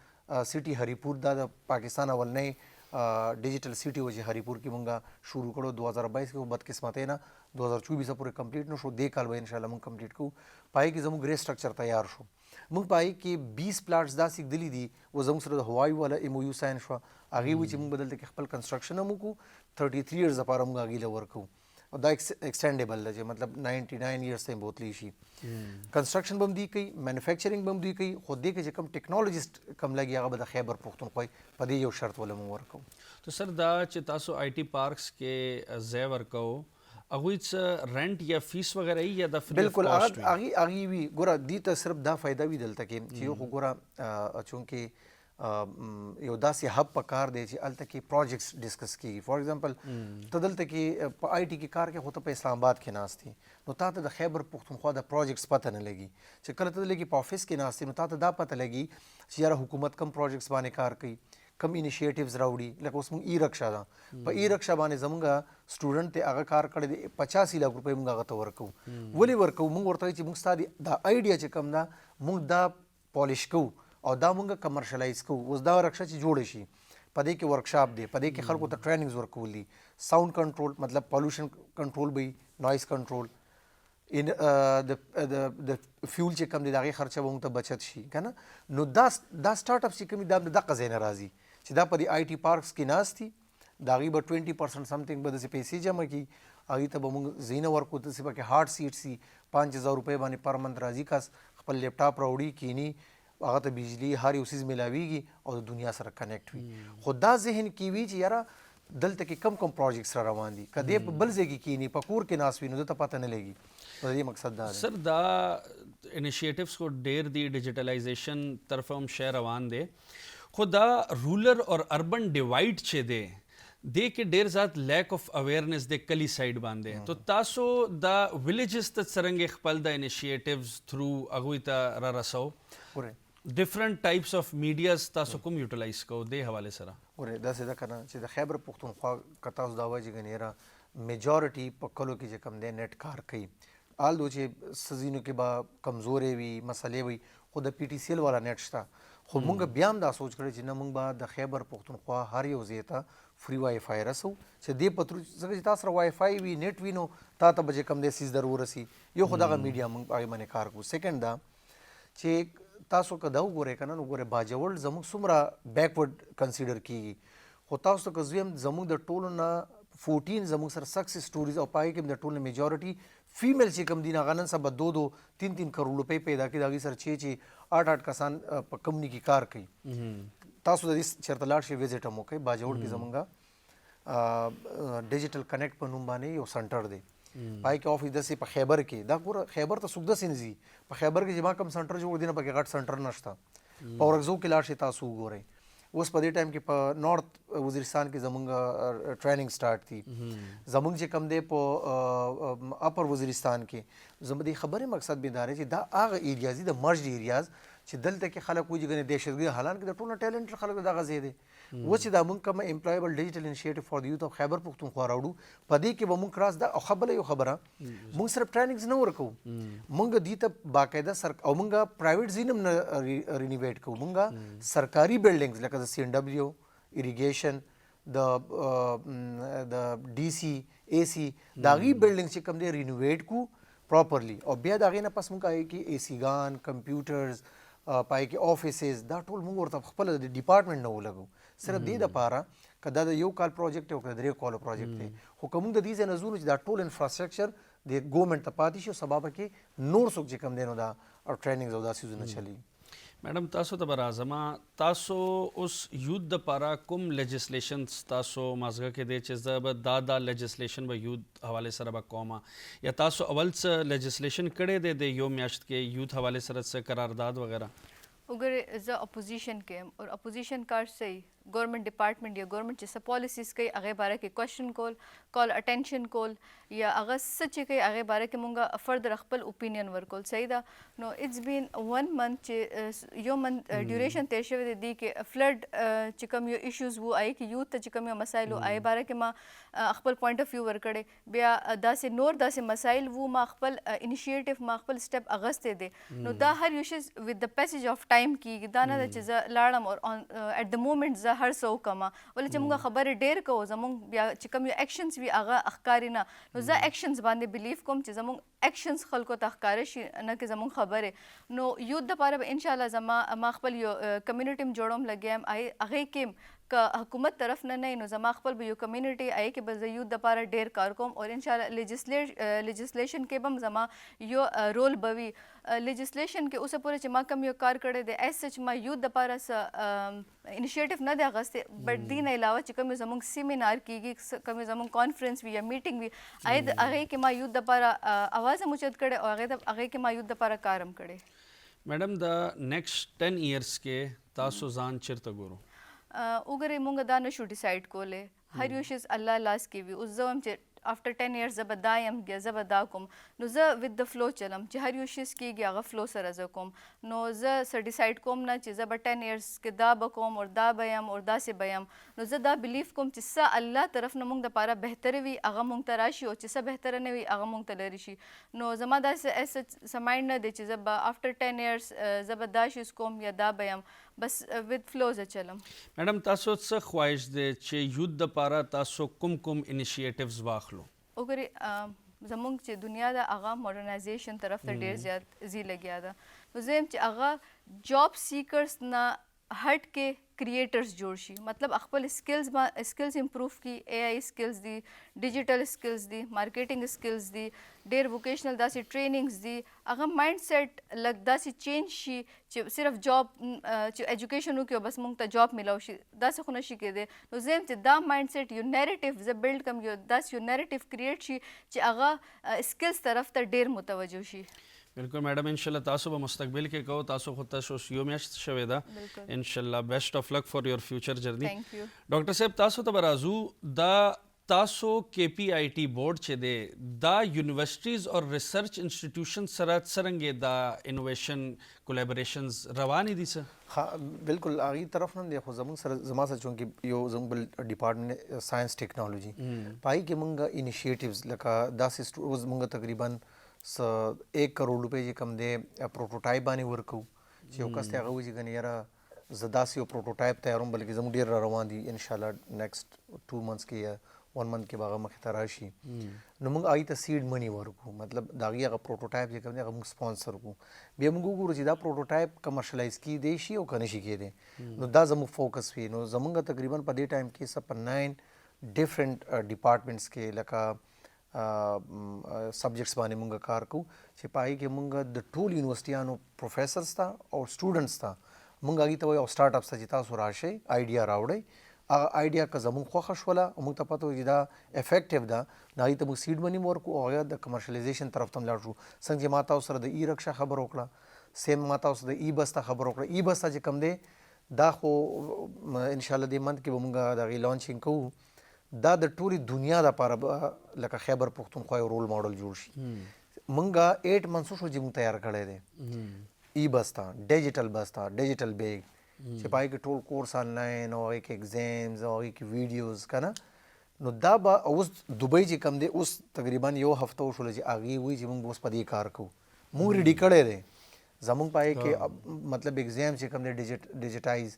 سټي هریپور دا د پاکستان اولنۍ ډیجیټل سټي و چې هریپور کې مونږ شروع کړو 2022 کې، خو بدقسمتۍ نه 2024 پورې کمپلیټ نه شو، دې کال به انشاءالله مونږ کمپلیټ کوو. پای کې زموږ ګرې سټرکچر تیار شو، مونږ پای کې 20 پلاټس داسې ږدلي دي و زموږ سره د هوایي والا ایم او یو ساین شوه، هغې وایي چې مونږ به دلته کې خپل کنسټرکشن هم وکړو، 33 ایئرز لپاره مونږ هغې له ورکوو او دا ایکسټینډیبل ده چې مطلب 99 ایئرز ته بوتلی شي. کنسټرکشن به هم دوی کوي، مینوفیکچرینګ به هم دوی کوي، خو دې کې چې کوم ټیکنالوجیسټ کم لګي هغه به د خیبر پښتونخوا په دې یو شرط ولې مونږ ورکوو. تو سر دا چې تاسو آی ټي پارکس کې ځای ورکوو، هغوی څه رینټ یا فیس وغیرہ یا د فری بالکل هغې وي. ګوره دې ته صرف دا فایده وي دلته کې چې یو خو ګوره چونکې یو داسې هب په کار دی چې هلته کې پروجیکټس ډسکس کېږي. فار ایگزامپل ته دلته کې په آی ټي کې کار کوې خو ته په اسلام آباد کې ناست یې، نو تا ته د خیبر پښتونخوا د پروجیکټس پته نه لګي. چې کله ته لګي په آفس کې ناست یې، نو تا ته دا پته لګي چې یاره حکومت کم پروجیکټس باندې کار کوي، کم انیشیټیوز راوړي. لکه اوس موږ ای رکشا ده، په ای رکشا باندې زموږ سټوډنټ ته هغه کار کړی دی 85 لک روپۍ موږ هغه ته ورکوو. ولې ورکوو؟ موږ ورته وایو چې موږ ستا دا آیډیا چې کوم ده موږ دا پالیش کوو او دا مونږ کمرشلایز کوو. اوس دا رکشه چې جوړه شي په دې کې ورکشاپ دی، په دې کې خلکو ته ټریننګز ورکول دي، ساوند کنټرول مطلب پالوشن کنټرول به وي، نوایز کنټرول، د فیول چې کم دی د هغې خرچه به مونږ ته بچت شي که نه. نو دا سټارټ اپس چې کوم دي دا دغه ځای نه راځي چې دا په دې آی ټي پارکس کې ناست دي، د هغې به 20% سمثینګ به داسې پیسې جمع کړي، هغې ته به مونږ ځایونه ورکړو، داسې به کې هارډ سیټ سي 5000 روپۍ باندې پر منت راځي، کس خپل لیپټاپ راوړي کینی، هغه ته بجلی هر یو څیز میلاویږي او د دنیا سره کنیکټ وي. خو دا ذهن کې وي چې یاره دلته کې کم کم پروجیکټس را روان دي، که دې په بل ځای کې کینی په کور کې ناست وي نو ده ته پته نه لګي. د دې مقصد دا دی. سر دا انیشیټیوز خو ډیر دی، ډیجیټلایزیشن طرف هم شی روان دی، خو دا رولر اور اربن ډیوایډ چې دی دې کې ډیر زیات لیک اف اویرنس د کلی سایډ باندې. تو تاسو دا ولیجز ته څرنګه خپل د انیشیټیوز تھرو هغوی ته را رسو؟ ډیفرنٹ ټایپس اف میډیاز تاسو کوم یوټیلایز کوو دې حوالې سره؟ ګورې داسې ده که نه چې د خیبر پښتونخوا که تاسو دا وایي چې ګنې یاره میجارټي په کلو کې چې کم دی نیټ کار کوي، حال دو چې څه ځینو کې به کمزورې وي، مسلې وي، خو د پی ټي سی ایل والا نیټ شته. خو مونږ بیا هم دا سوچ کړی چې نه مونږ به د خیبر پښتونخوا هر یو ځای ته فری وای فای رسو چې دې په تھرو ځکه چې تا سره وای فای وي، نیټ وي، نو تا ته به چې کم دی سیز در ورسي. یو خو دغه میډیا مونږ هغې باندې کار کوو. سیکنډ دا چې تاسو که دا وګورئ که نه نو ګورئ باجوړ زموږ څومره بیکورډ کنسیډر کېږي، خو تاسو ته که زه یم زموږ د ټولو نه 14 زموږ سره سکسیس سټوریز او پای کې د ټولو نه میجارټي فیمیل چې کوم دي هغه نن سبا 2-3 کروڑ روپۍ پیدا کړي، د هغې سره چې 8 کسان په کمپني کې کار کوي. تاسو د دې چېرته لاړ شئ وزټ هم وکړئ. باجوړ کې زموږ ډیجیټل کنیکټ په نوم باندې یو سنټر دی، پای کې آفس داسې په خیبر کې دا ګوره خیبر ته څوک داسې نه ځي. په خیبر کې چې ما کوم سنټر جوړ دی نه پکې غټ سنټر نشته. په ورکزو کې لاړ شئ تاسو وګورئ. اوس په دې ټایم کې په نارت وزیرستان کې زمونږ ټریننګ سٹارټ دي، زمونږ چې کم دی په اپر وزیرستان کې. زموږ د خبرې مقصد به دا دی چې دا هغه ایریاز دي د مرجډ ایریاز چې دلته کې خلک وایي چې دهشتګردي حالانکه د ټولو ټیلنټ خلک دغه ځای دی. و چې دا مونږ کوم امپلایبل ډیجیټل انیشیټیو فار د یوت اف خیبر پښتونخوا راوړو، په دې کې به مونږ کراس دا او خبره یو خبره مونږ صرف ټریننګز نه ورکوو، مونږ دې ته باقاعده او مونږ پرایویټ ځای هم نه رینوویټ کوو، مونږ سرکاري بلډینګز لکه د سی این ډبلیو اریګیشن د ډي سي اے سی د هغې بلډنګ چې کوم دی رینوویټ کو پراپرلی او بیا د هغې نه پس موږ هغې کې اے سی ګان کمپیوټرز پای کې آفیسز دا ټول موږ ورته خپله د ډپارټمنټ نه ولګو صرف دې دپاره که دا د یو کال پروجیکټ او که د 3 کالو پروجیکټ دی خو که موږ د دې ځای نه ځو نو چې دا ټول انفراسټرکچر د ګورنمنټ ته پاتې شي او سبا به کې نور څوک چې کوم دی نو دا ټریننګز او دا څیزونه چلی. میډم تاسو ته به راځم تاسو اوس یوت دپاره کوم لیجسلیشن ستاسو مازغه کې دی چې زه به دا لیجسلیشن به یوت حوالې سره به کوم یا تاسو اول څه لیجسلیشن کړی دی د یو میاشت کې یوت حوالې سره څه قرارداد وغیرہ؟ اگر زه اپوزیشن کې یم اور اپوزیشن کار صحیح گورنمنٹ ډپارټمنټ یا گورنمنٹ چې څه پالیسیز کوي هغې باره کې کوشچن کال اټینشن کول یا هغه څه چې کوي هغې باره کې مونږ فردر خپل اوپینین ورکول صحیح ده. نو اټس بین 1 منث چې یو منث ډیوریشن تیر شوی دی دې کې فلډ چې کوم یو ایشوز وو هغې کې یوت ته چې کوم یو مسایل وو هغې باره کې ما خپل پوینټ اف ویو ورکړی بیا داسې نور داسې مسایل وو ما خپل انیشیټیو ما خپل سټپ اغستی دی. نو دا هر یو شی ود د پیسیج اف ټایم کېږي دا نه ده چې زه لاړم او ایټ د مومنټ زه هر څه وکړم ولې چې موږ خبرې ډېر کوو زموږ بیا چې کوم یو ایکشنز وي هغه ښکاري نه. نو زه ایکشنز باندې بلیف کوم چې زموږ ایکشنز خلکو ته ښکاره شي نه کې زموږ خبرې. نو یوت دپاره به انشاءالله ما خپل یو کمیونټي م جوړوم لګیا یم هغې کې که حکومت طرف نه نه نو زما خپل به یو کمیونټي هغې کې به زه یوت دپاره ډېر کار کوم او انشاءالله لیجسلیشن کې به هم زما یو رول به وي. لیجسلیشن کې اوسه پورې چې ما کوم یو کار کړی دی ایز سچ ما یوت دپاره څه انیشیټیو نه دی اغستی بټ دې نه علاوه چې کوم یو زموږ سیمینار کېږي کوم یو زموږ کانفرنس وي یا میټینګ وي هغې کې ما یوت دپاره اواز هم اوچت کړی او هغې کې ما یوت دپاره کار هم کړی. میډم د نیکسټ 10 ایئرس کې تاسو ځان چیرته ګورو؟ وګورئ مونږ دا نشو ډیسایډ کولی هر یو شیز الله لاس کې وي. اوس زه وایم چې after 10 years زه به دا یم یا زه به دا کوم نو زه with the flow چلم چې هر یو شیز کېږي هغه فلو سره زه کوم. نو زه څه ډیسایډ کوم نه چې زه به 10 years کې دا به کوم او دا به یم او داسې به یم. نو زه دا بلیف کوم چې څه الله طرف نه مونږ دپاره بهتره وي هغه مونږ ته راشي او چې څه بهتره نه وي هغه مونږ ته لرې شي. نو زما داسې څه مایند نه دی چې زه به after 10 years زه به دا شیز کوم یا دا به یم بس with flow زه چلم. میډم تاسو څه خواهش دی چې یوت دپاره تاسو کوم انیشیټیوز واخلو؟ وګورئ زموږ چې دنیا ده هغه ماډرنایزیشن طرف ته ډېر زیات زی لګیا ده. نو زه یم چې هغه جاب سیکرز نه هټ کې کریټرز جوړ شي مطلب خپل سکلز امپروف کی اے آئی سکلز دي ډیجیټل سکلز دي مارکیټینګ سکلز دي ډېر ووکیشنل داسې ټریننګز دي هغه مایند سیټ لږ داسې چینج شي چې صرف جاب چې ایجوکیشن وکړي او بس موږ ته جاب میلاو شي داسې خو نه شي کېدی. نو زه یم چې دا مایند سیټ یو نیریټیو زه بلډ کړم یو داسې یو نیریټیو کریټ شي چې هغه سکلز طرف ته ډېر متوجه شي. بالکل میډم انشاءالله تاسو به مستقبل کې کوو تاسو خو تاسو یو میاشت شوې ده انشاءالله بیسټ اف لک فار یور فیوچر جرنی. ډاکټر صاحب تاسو ته به راځو دا تاسو کې پی آی ټي بورډ چې دی دا یونیورسټیز او ریسرچ انسټیټیوشن سره څرنګه دا انوویشن کولیبریشنز روانې دي څه؟ ها بالکل هغې طرف نه دی خو زموږ سره زما سره چونکې یو زموږ بل ډپارټمنټ ساینس ټیکنالوجي پای کې موږ انیشیټیوز لکه داسې اوس موږ تقریبا 1 کروڑ روپۍ چې کوم دی پروټوټایپ باندې ورکوو چې یو کس ته هغه وایي چې ګنې یاره زه داسې یو پروټوټایپ تیاروم بلکې زموږ ډېر را روان دي انشاءالله نیکسټ 2 months کې یا 1 month کې به هغه مخې ته راشي. نو موږ هغې ته سیډ منی ورکوو مطلب د هغې هغه پروټوټایپ چې کوم دی هغه موږ سپانسر کړو بیا موږ وګورو چې دا پروټوټایپ کمرشلایز کیدی شي او که نه شي کیدی. نو دا زموږ فوکس وي. نو زموږ تقریبا په دې ټایم کې په 9 ډفرنٹ ډپارټمنټس کې لکه سبجیکټس باندې مونږ کار کوو چې په هغې کې مونږ د ټول یونیورسټیانو پروفیسرز ته او سټوډنټس ته مونږ هغې ته وایو او سټارټ اپس ته چې تاسو راشئ آیډیا راوړئ هغه آیډیا که زموږ خوښه شوله او موږ ته پته وي چې دا افیکټیو ده نو هغې ته موږ سیډ مني ورکړو او هغه د کمرشلایزیشن طرف ته هم لاړ شو. څنګه چې ما تاسو سره د ای رکشا خبر وکړه سیم ما تاسو د ای بس ته خبر وکړه. ای بس ته چې کوم دی دا خو انشاءالله دې منت کې به مونږ د هغې لانچینګ کوو. دا د ټولې دنیا دپاره به لکه خیبر پښتونخوا یو رول ماډل جوړ شي. مونږ 8 months شو چې مونږ تیار کړی دی ای بس ته ډیجیټل بس ته ډیجیټل بیگ چې په هغې کې ټول کورس آنلاین او هغې کې ایگزامز او هغې کې ویډیوز که نه. نو دا به اوس دوبۍ چې کوم دی اوس تقریبا یو هفته وشوله چې هغې وایي چې مونږ اوس په دې کار کوو مونږ ریډي کړی دی زمونږ په هغې کې مطلب ایگزام چې کوم دی ډیجیټایز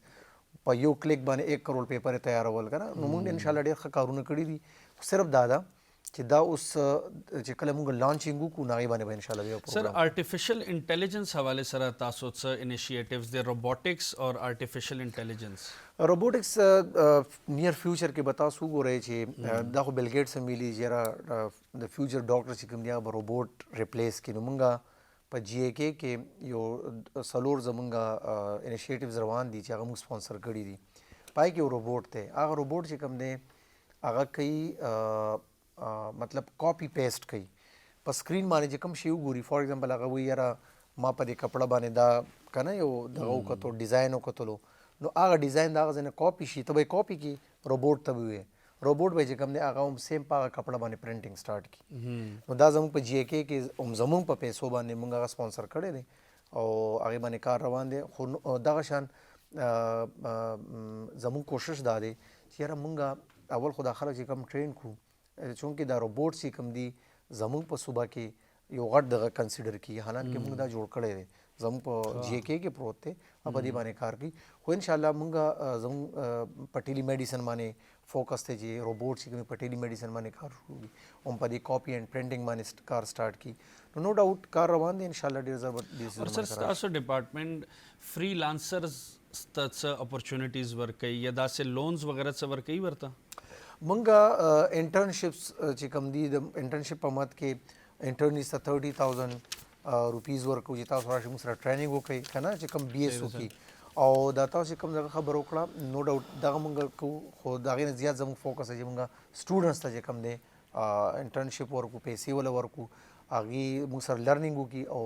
په یو کلیک باندې 1 کروڑ پیپر تیارول کنه نو موږ ان شاء الله ډېر ښه کارونه کړي دي صرف دا چې دا اوس چې کله موږ لانچینګ وکړو نو هغې باندې به ان شاء الله یو سر آرټیفیشل انټیلیجنس حوالې سره تاسو څه انیشیټیوز د روبوټکس او آرټیفیشل انټیلیجنس روبوټکس نیر فیوچر کې به تاسو وګورئ چې دا خو بل ګیټس هم ویلي چې یاره د فیوچر ډاکټر چې کوم دی هغه به روبوټ ریپلیس کړي نو موږ په جی اے کې یو څلور زمونږ انیشیټیوز روان دي چې هغه موږ سپانسر کړي دي پای کې یو روبوټ دی هغه روبوټ چې کوم دی هغه کوي مطلب کاپی پیسټ کوي په سکرین باندې چې کوم شی وګوري فار ایگزامپل هغه وایي یاره ما په دې کپړه باندې دا که نه یو دغه وکتو ډیزاین وکتلو نو هغه ډیزاین د هغه ځای نه کاپي شي ته به یې کاپي کړي روبوټ ته به ووایې روبوټ به چې کوم دی هغه هم سیم په هغه کپړه باندې پرنټینګ سټارټ کړي نو دا زموږ په جی اے کې هم زموږ په پیسو باندې موږ هغه سپانسر کړی دی او هغې باندې کار روان دی خو دغه شان زموږ کوشش دا دی چې یاره موږ اول خو دا خلک چې کوم ټرین کړو چونکې دا روبوټ چې کوم دي زموږ په صوبه کې یو غټ دغه کنسیډر کړي حالانکې موږ دا جوړ کړی دی زموږ په جی اے کې پروت دی او په دې باندې کار کوي خو انشاءالله موږ زموږ په ټیلی میډیسن باندې فوکس دی چې روبوټ چې کوم په ټیلی میډیسن باندې کار شروع وي هم په دې کاپي اینډ پرنټینګ باندې کار سٹارټ کړي نو ډاوټ کار روان دی انشاءالله ډېر زبردست اور سر تاسو ډپارټمنټ فری لانسرز ته څه اپورچونیټیز ورکوي یا داسې لونز وغیرہ څه ورکوي ورته موږ انټرنشپس چې کوم دي د انټرنشپ په مد کې انټرنیز ته 30,000 روپیز ورکوو چې تاسو راشئ موږ سره ټریننګ وکړئ که نه چې کوم بی ایس وکړي او دا تاسو چې کوم دغه خبر وکړه نو ډاوټ دغه موږ کوو خو د هغې نه زیات زموږ فوکس دی چې موږ سټوډنټس ته چې کوم دی انټرنشپ ورکړو پیسې وله ورکړو هغې موږ سره لرنینګ وکړي او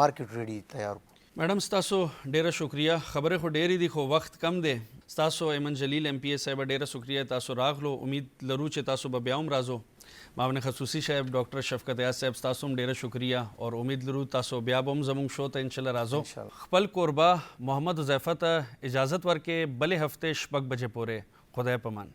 مارکیټ ریډي تیار کړو میډم ستاسو ډیره شکریه خبرې خو ډېرې دي خو وخت کم دی ستاسو ایمن جلیل ایم پی اے صاحب ډیره شکریه تاسو راغلو امید لرو چې تاسو به بیا هم راځو معاون خصوصي صاحب ډاکټر شفقت یاز صاحب تاسو هم ډیره شکریه اور امید لرو تاسو بیا به هم زموږ شو ته انشاءالله راځو خپل کوربه محمد حذیفه ته اجازت ورکې بلې هفته 6 بجې پورې خدای پامان